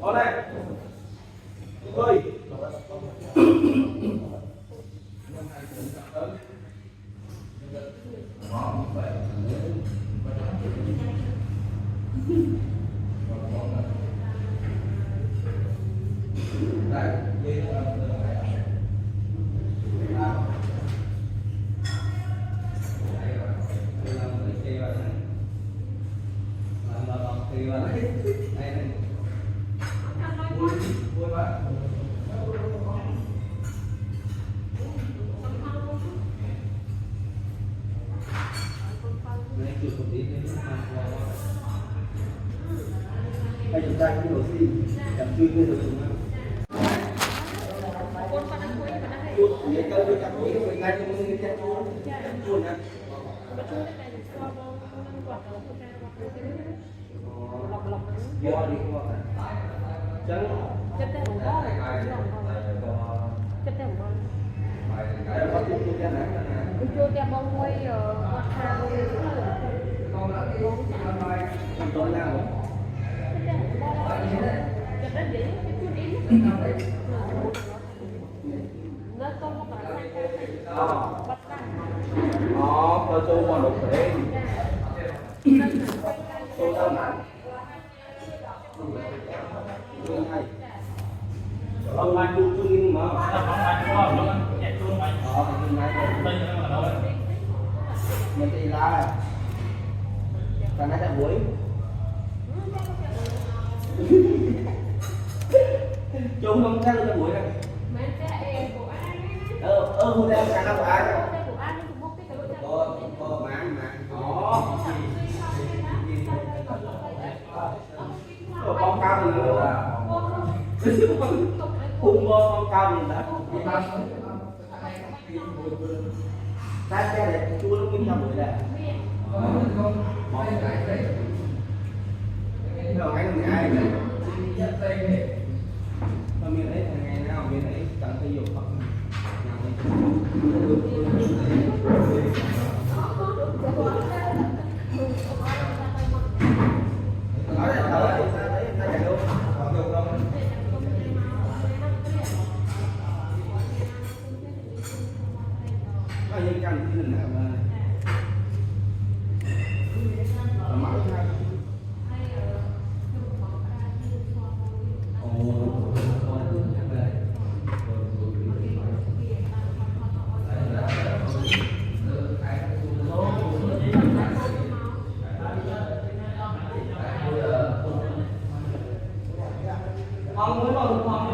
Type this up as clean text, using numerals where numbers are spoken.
Ở đây ơi hay chúng ta cũng đồ xì chậm chui lên được không? Vậy tôi đi chậm chui rồi ngay trong cái chậm chui nè. Vô đi không ạ? Chân. Chân tay không có. Chân tay không có. Đây có chui ra nè. Chui ra bông quay qua thang con tôi nào tôi chú còn được thế tôi đâu mà ông anh chú chú mà mình đi la cả hai đã buổi chúng không theo cho buổi này hôm nay cả năm của ai có mà có bóng cao nữa cùng bóng cao mình đã ta cái này chua lúc kiếm nhau buổi này món cái đấy rồi anh ai mà miền ấy ngày nào miền ấy chẳng thể dùng hoặc những cái gì nữa mà mở ra ông mới vào